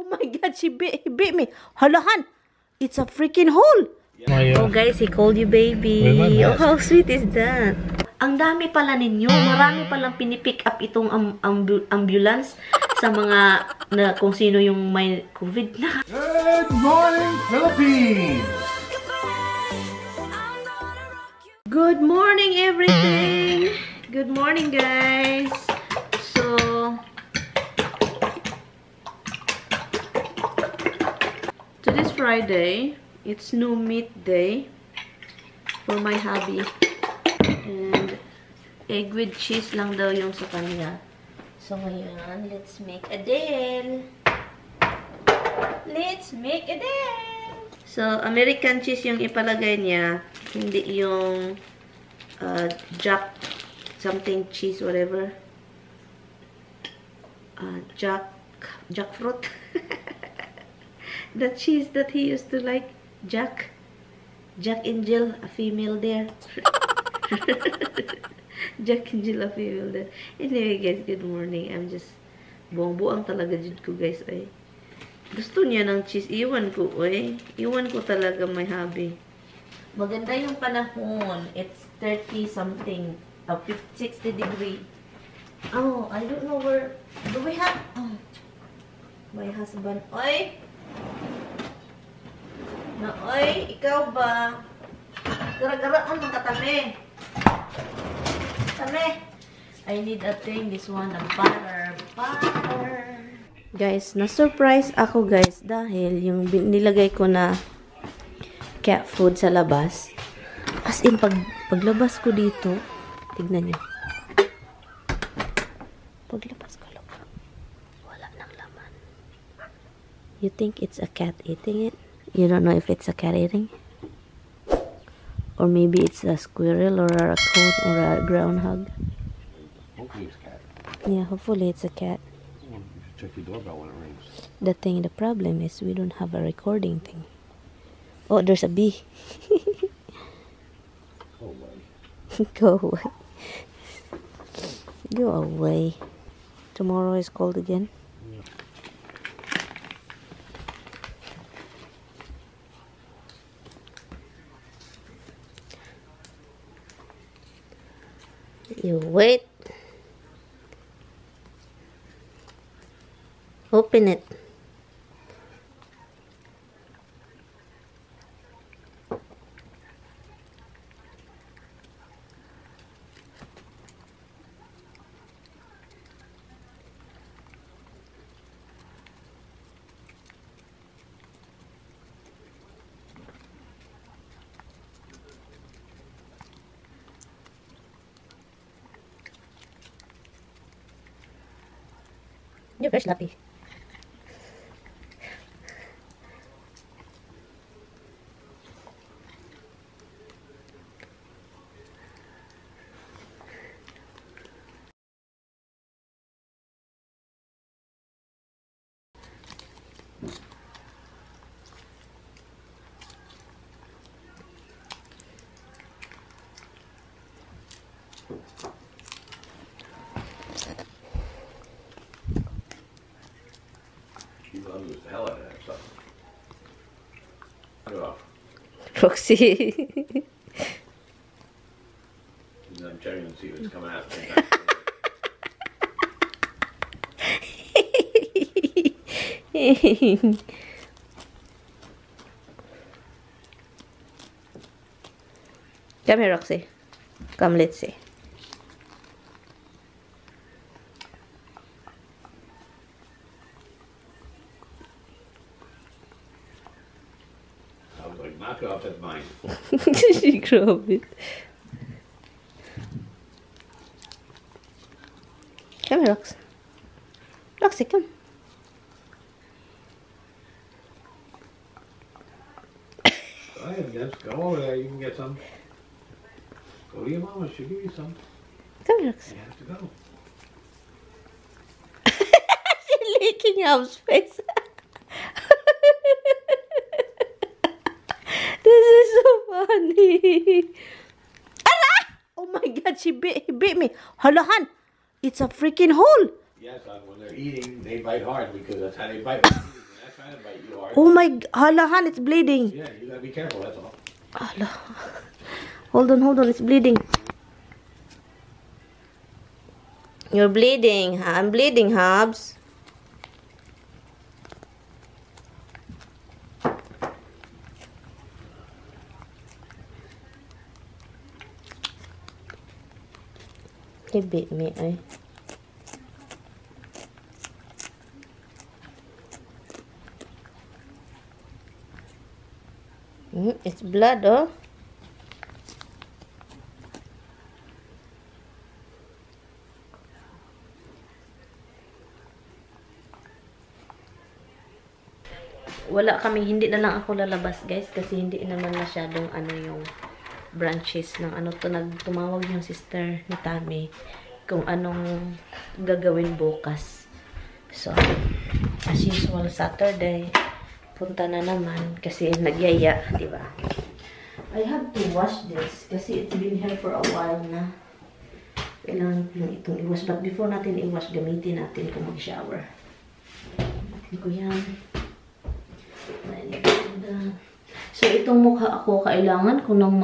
Oh my God, he bit me. Halahan, it's a freaking hole. Oh guys, he called you baby. Oh, how sweet is that? Ang dami pala ninyo. Marami palang pinipick up itong ambulance sa mga kung sino yung may COVID na. Good morning, Philippines! Good morning, everything! Good morning, guys! So, today's Friday. It's no meat day for my hubby. And egg with cheese lang daw yung sa kanya. So, ngayon, let's make a deal. Let's make a deal! So, American cheese yung ipalagay niya. Hindi yung jack something cheese, whatever. Jackfruit. The cheese that he used to like. Jack Angel, a female there. Jack Angel, a female there. Anyway, guys, good morning. I'm just buang-buang talaga jud ko, guys. Ay, gusto niya ng cheese. Iwan ko, ay. Iwan ko talaga may hobby. Maganda yung panahon. It's 30 something. 60 degree. Oh, I don't know where. Do we have? Oh, my husband. Oy! Na, oy, ikaw ba? Gara-garaan ng katami. Katami. I need a thing. This one, ang butter. Butter. Guys, na-surprise ako, guys. Dahil yung nilagay ko na cat food sa labas. As in, paglabas ko dito, tignan nyo. Paglabas ko, look. Wala nang laman. You think it's a cat eating it? You don't know if it's a cat eating? Or maybe it's a squirrel or a raccoon or a groundhog. Hopefully it's a cat. Yeah, hopefully it's a cat. You should check your doorbell when it rings. The problem is we don't have a recording thing. Oh, there's a bee. Go away. Go away. Go away. Tomorrow is cold again. You wait. Open it. You're very sloppy. She loves the hell out of that stuff. Cut it off. Roxy. And I'm checking to see if it's coming out. Come here, Roxy. Come, let's see. I was like, knock it off, that's mine. She grabbed it. Come here, Rox. Roxy, come. Go ahead, guys. Go over there. You can get some. Go to your mama. She'll give you some. Come here, Rox. You have to go. She's licking Hub's face. This is so funny. Ara! Oh my God, he bit me. Halahan, it's a freaking hole. Yes, when they're eating, they bite hard because that's how they bite. trying to bite you hard. Oh my, halahan, it's bleeding. Yeah, you gotta be careful, that's all. Hala. Hold on, it's bleeding. You're bleeding. I'm bleeding, Habs. He bit me, eh? It's blood, oh. Wala kami, hindi na lang ako lalabas, guys, kasi hindi naman masyadong ano yung branches ng ano to. Tumawag yung sister ni Tami kung anong gagawin bukas. So, as usual, Saturday, punta na naman kasi nagyaya, di ba? I have to wash this kasi it's been here for a while na. Kailangan lang itong i-wash. But before natin i-wash, gamitin natin kung mag-shower. Gamitin ko yan. So, itong mukha ako, kailangan ko nang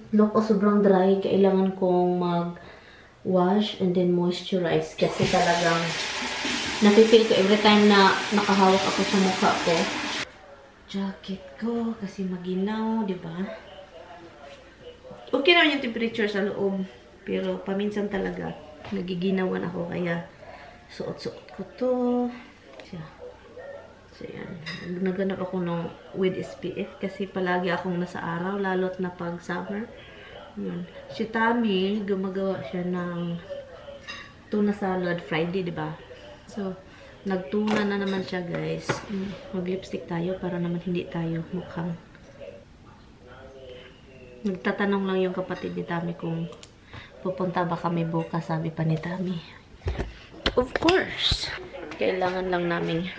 look o sobrang dry, kailangan kong mag-wash and then moisturize kasi talagang napipil ko every time na nakahawak ako sa mukha ko. Jacket ko kasi maginaw, di ba? Okay naman yung temperature sa loob, pero paminsan talaga nagiginawan ako kaya suot-suot ko to. So, yan. Naghanap ako ng with SPF kasi palagi akong nasa araw, lalo't na pag summer. Yan. Si Tami, gumagawa siya ng tuna salad Friday, di ba? So, nagtuna na naman siya, guys. Mag-lipstick tayo para naman hindi tayo mukhang. Nagtatanong lang yung kapatid ni Tami kung pupunta ba kami bukas, sabi pa ni Tami. Of course! Kailangan lang namin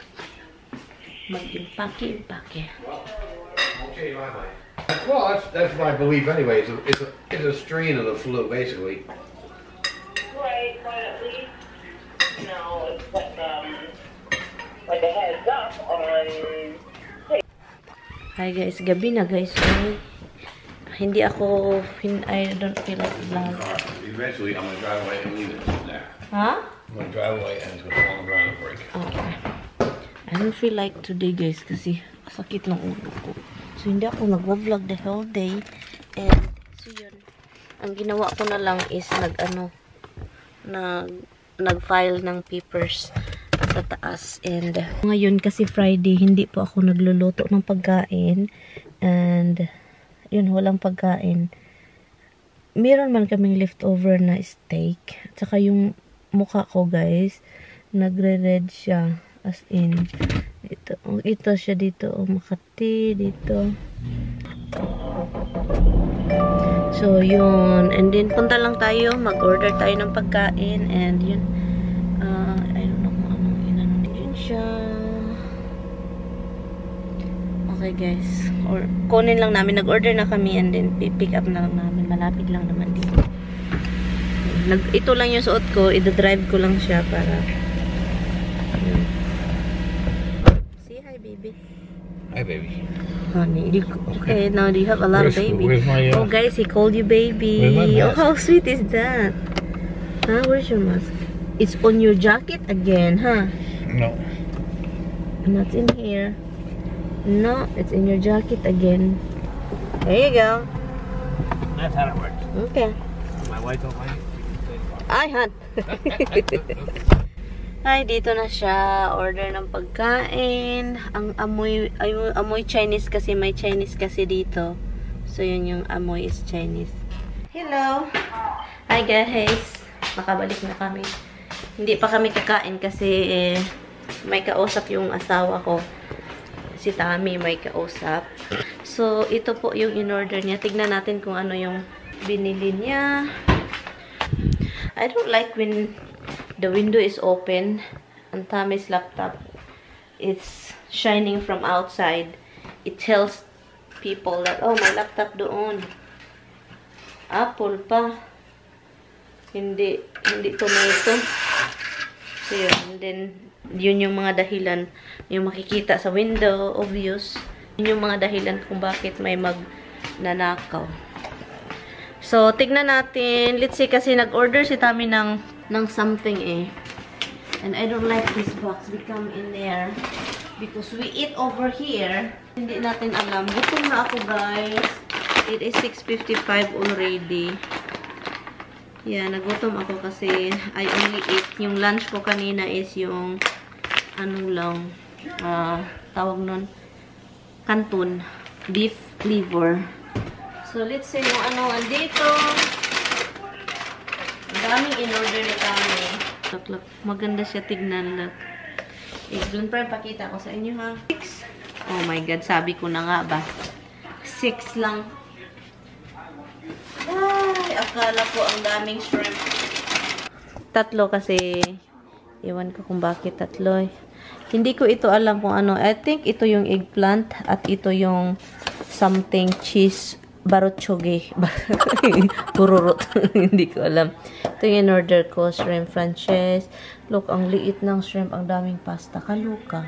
mag-impake. Well, that's my belief anyway. It's a strain of the flu, basically. Right, but at least, you know, it's like a heads up on... Hi guys, gabi na guys. I don't feel like vlog. Eventually, I'm gonna drive away and leave it there. Huh? I'm gonna drive away and it's gonna fall on the ground and break. Okay. I don't feel like today guys kasi sakit ng ulo ko. So hindi ako nagwa-vlog the whole day. And so yun. Ang ginawa ko na lang is nag-file ng papers sa taas. And ngayon kasi Friday, hindi po ako nagluluto ng pagkain. And yun, walang pagkain. Meron man kaming leftover na steak. At saka yung mukha ko guys, nagre-red siya. As in, ito siya dito, Makati, dito. So, yun. And then, punta lang tayo, mag-order tayo ng pagkain, and yun. I don't know kung anong inanong siya. Okay, guys. Or, kunin lang namin, nag-order na kami, and then, pick up na lang namin. Malapit lang naman dito. Ito lang yung suot ko, i-drive ko lang siya para, yun. Hi, baby. Honey, okay, now do you have a lot of baby? Where's my, oh, guys, he called you baby. Where's my Oh, mask? how sweet is that? Huh? Where's your mask? It's on your jacket again, huh? No. Not in here. No, it's in your jacket again. There you go. That's how it works. Okay. My wife don't like it. Ay, hon. Ay, dito na siya. Order ng pagkain. Ang amoy Chinese kasi may Chinese kasi dito. So, yun yung amoy is Chinese. Hello. Hi guys. Makabalik na kami. Hindi pa kami kakain kasi may kausap yung asawa ko. Si Tami may kausap. So, ito po yung in-order niya. Tignan natin kung ano yung binili niya. I don't like when the window is open and Tami's laptop is shining from outside. It tells people that, oh, my laptop doon. Apple pa. Hindi tomato. So, yun. And then, yun yung mga dahilan. Yung makikita sa window, obvious. Yun yung mga dahilan kung bakit may magnanakaw. So, tignan natin. Let's see, kasi nag-order si Tami ng something eh. And I don't like this box. We come in there. Because we eat over here. Hindi natin alam. Gutom na ako, guys. It is 6:55 already. Yeah, nagutom ako kasi I only ate. Yung lunch ko kanina is yung ano lang, tawag nun, canton. Beef liver. So, let's see yung ano andito. Ang daming in-order ni Tami. Look, maganda siya tignan. Look. Doon pa rin pakita ko sa inyo, ha. 6. Oh my God, sabi ko na nga ba. 6 lang. Ay, akala ko ang daming shrimp. 3 kasi, iwan ko kung bakit 3. Hindi ko ito alam kung ano. I think ito yung eggplant at ito yung something cheese barotchoge. Bururot. Hindi ko alam. Ito yung in-order ko, shrimp franchise. Look, ang liit ng shrimp, ang daming pasta. Kaluka.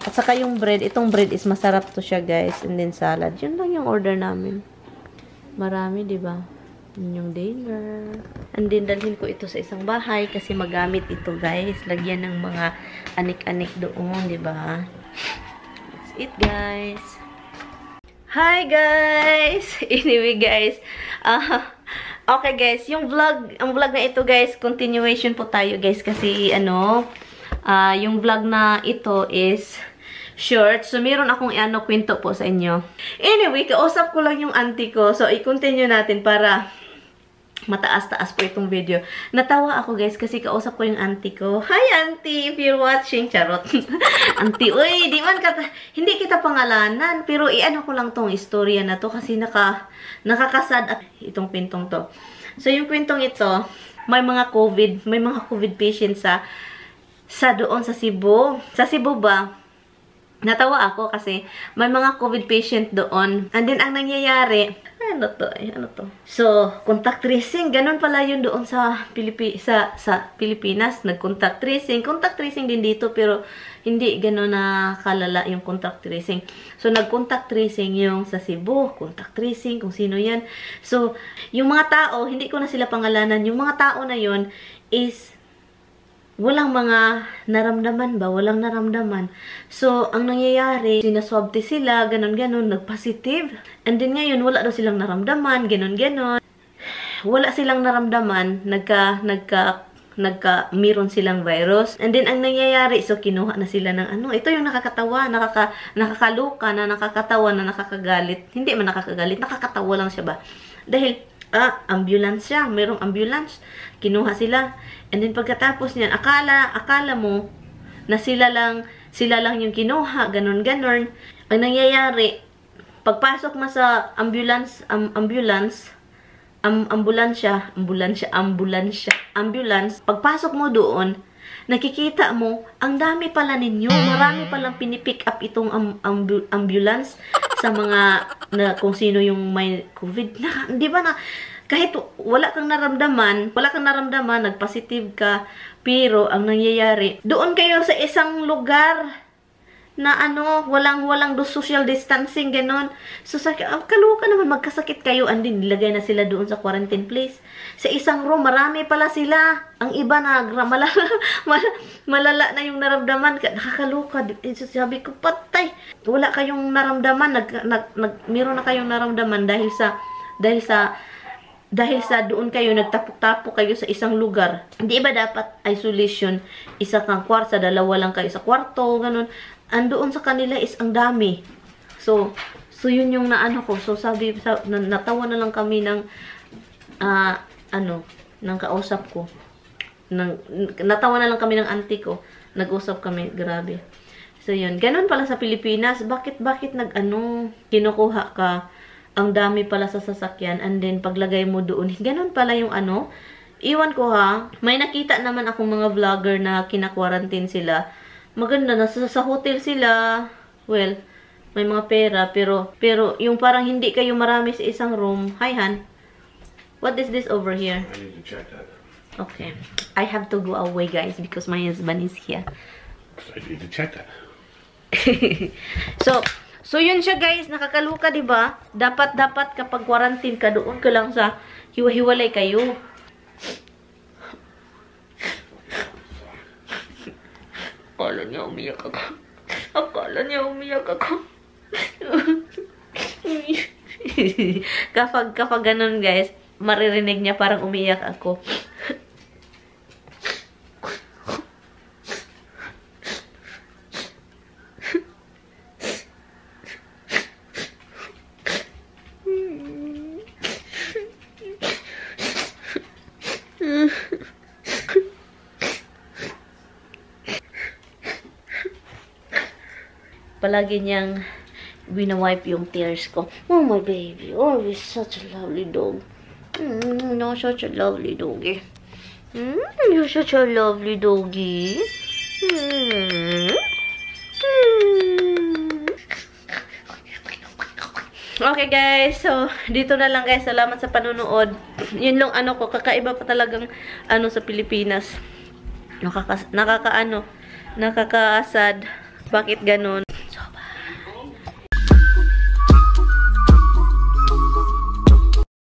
At saka yung bread, itong bread is masarap to siya, guys. And then salad. Yun lang yung order namin. Marami, di ba? Yun yung dinner. And then, dalhin ko ito sa isang bahay kasi magamit ito, guys. Lagyan ng mga anik-anik doon, di ba? That's it, guys. Hi, guys! Anyway, guys. Okay, guys. Ang vlog na ito, guys, continuation po tayo, guys. Kasi, yung vlog na ito is short. So, meron akong kwento po sa inyo. Anyway, kausap ko lang yung auntie ko. So, i-continue natin para mataas-taas po itong video. Natawa ako, guys, kasi kausap ko yung auntie ko. Hi, auntie! If you're watching, charot. Auntie, uy, hindi kita pangalanan. Pero, i-ano ko lang tong istorya na to kasi nakakasad at itong kwentong to. So, yung kwentong ito, may mga COVID patients sa doon sa Cebu. Sa Cebu ba? Natawa ako kasi may mga COVID patient doon. And then, ang nangyayari, ano to? So, contact tracing. Ganun pala yun doon sa Pilipinas. Nag-contact tracing. Contact tracing din dito, pero hindi ganun na kalala yung contact tracing. So, nag-contact tracing yung sa Cebu. Contact tracing, kung sino yan. So, yung mga tao, hindi ko na sila pangalanan. Yung mga tao na yun is walang mga naramdaman ba? Walang naramdaman. So, ang nangyayari, sinaswab test sila, ganon-ganon, nag-positive. And then ngayon, wala daw silang naramdaman, ganon-ganon. Wala silang naramdaman, meron silang virus. And then, ang nangyayari, so, kinuha na sila ng ito yung nakakatawa, nakakaluka, nakakatawa, nakakagalit. Hindi man nakakagalit, nakakatawa lang siya ba? Dahil, ambulance siya. Merong ambulance. Kinuha sila. And then pagkatapos niyan, akala mo na sila lang yung kinuha, ganon-ganon. Ang nangyayari, pagpasok mo sa ambulance, pagpasok mo doon, nakikita mo, ang dami pala ninyo, marami palang pinipick up itong ambulance sa mga, kung sino yung may COVID. Di ba na, kahit wala kang naramdaman, nagpositive ka, pero ang nangyayari, doon kayo sa isang lugar na walang social distancing, ganon. So, kaluka naman, magkasakit kayo, and then, nilagay na sila doon sa quarantine place. Sa isang room, marami pala sila. Ang iba malala na yung naramdaman. Nakakaluka. Sabi ko, patay. Wala kayong naramdaman. Meron na kayong naramdaman dahil sa doon kayo, nagtapok-tapok kayo sa isang lugar. Hindi ba dapat isolation? Isa kang kwarto, dalawa lang kayo sa kwarto, ganun. Andoon sa kanila is ang dami. So yun yung ko. So, natawa na lang kami ng, ng kausap ko. Natawa na lang kami ng auntie ko. Nag-usap kami, grabe. So, yun. Ganun pala sa Pilipinas. Bakit kinukuha ka? Ang dami pala sa sasakyan, and then paglagay mo doon, ganun pala yung iwan ko ha, may nakita naman akong mga vlogger na kina-quarantine sila, maganda na, sa hotel sila, well, may mga pera, pero yung parang hindi kayo marami sa isang room. Hi, Han. What is this over here? I need to check that. Okay. I have to go away, guys, because my husband is here. I need to check that. So yun siya, guys. Nakakaluka, di ba? Dapat kapag quarantine ka, doon ka lang sa hiwa-hiwalay kayo. Akala niya umiyak ako. kapag ganun, guys, maririnig niya parang umiyak ako. Palagi niyang wina-wipe yung tears ko. Oh, my baby. Oh, you're such a lovely dog. You're such a lovely doggy. You're such a lovely doggy. Okay, guys. So, dito na lang, guys. Salamat sa panunood. Yun lang, ko. Kakaiba pa talagang, sa Pilipinas. Nakaka-sad. Bakit ganun?